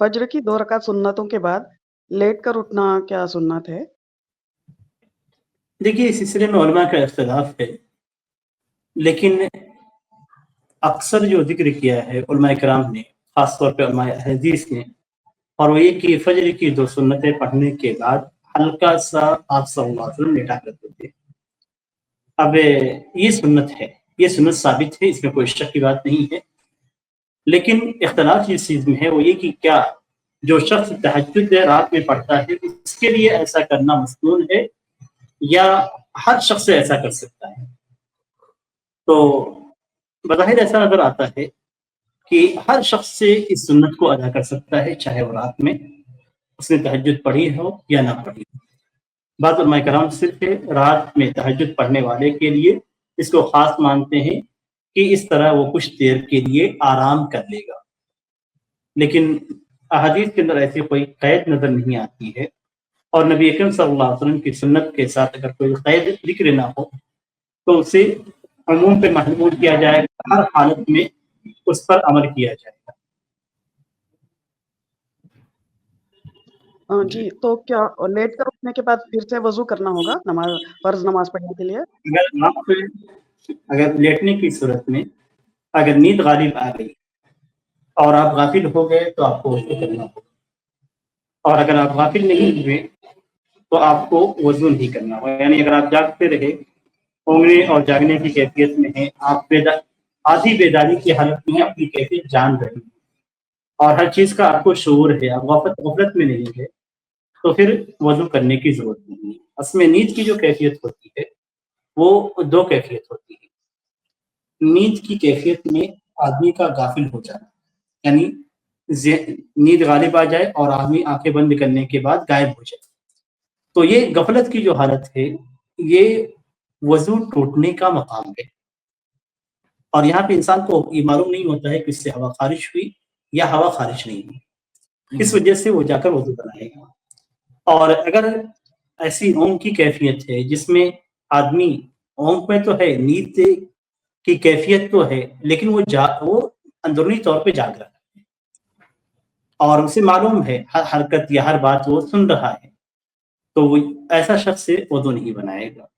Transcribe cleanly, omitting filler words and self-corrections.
फज्र की 2 रकात सुन्नतों के बाद लेट कर उठना क्या सुन्नत है? देखिए इस सिलसिले में उलमा का इख्तिलाफ है, लेकिन अक्सर जो जिक्र किया है उलमा कराम ने, खास तौर पे उलमा हदीस ने, और वो ये कि फजर की 2 सुन्नतें पढ़ने के बाद हल्का सा आप सल्लल्लाहु अलैहि वसल्लम लेटा करते थे। अब ये सुन्नत है, ये सुन्नत साबित है, इसमें कोई शक की बात नहीं है। लेकिन इख्तिलाफ जिस चीज़ में है वो ये कि क्या जो शख्स तहज्जुद रात में पढ़ता है उसके लिए ऐसा करना मसनून है या हर शख्स ऐसा कर सकता है। तो बज़ाहिर ऐसा नज़र आता है कि हर शख्स से इस सुन्नत को अदा कर सकता है, चाहे वो रात में उसने तहज्जुद पढ़ी हो या ना पढ़ी हो। बात उलमा कराम सिर्फ रात में तहज्जुद पढ़ने वाले के लिए इसको खास मानते हैं कि इस तरह वो कुछ देर के लिए आराम कर लेगा, लेकिन अहादीस के अंदर ऐसी कोई कैद नजर नहीं आती है, और नबी अकरम सल्लल्लाहु अलैहि वसल्लम की सुन्नत के साथ अगर कोई कैद जिक्र ना हो तो उसे अमूम पे महमूल किया जाएगा, हर हालत में उस पर अमल किया जाएगा। जी, तो क्या लेट कर उठने के बाद फिर से वज़ू करना होगा फ़र्ज़ नमाज़ पढ़ने के लिए? अगर लेटने की सूरत में अगर नींद गालिब आ गई और आप गाफिल हो गए तो आपको वज़ू करना होगा, और अगर आप गाफिल नहीं हुए तो आपको वज़ू नहीं करना होगा। यानी अगर आप जागते रहे, ऊँघने और जागने की कैफियत में हैं, आप आधी बेदारी की हालत में अपनी कैफियत जान रहे हैं और हर चीज़ का आपको शऊर है, आप गफलत में नहीं है, तो फिर वज़ू करने की ज़रूरत नहीं है। असल में नींद की जो कैफियत होती है वो 2 कैफियत होती है। नींद की कैफियत में आदमी का गाफिल हो जाना, यानी नींद गालिब आ जाए और आदमी आंखें बंद करने के बाद गायब हो जाए, तो ये गफलत की जो हालत है ये वज़ू टूटने का मकाम है। और यहाँ पे इंसान को ये मालूम नहीं होता है कि इससे हवा खारिज हुई या हवा खारिज नहीं हुई, इस वजह से वो जाकर वज़ू बनाएगा। और अगर ऐसी ऊँघ की कैफियत है जिसमें आदमी ऊँघ में तो है, नींद की कैफियत तो है, लेकिन वो अंदरूनी तौर पे जाग रहा है और उसे मालूम है हर हरकत या हर बात वो सुन रहा है, तो वो ऐसा शख्स से वज़ू नहीं बनाएगा।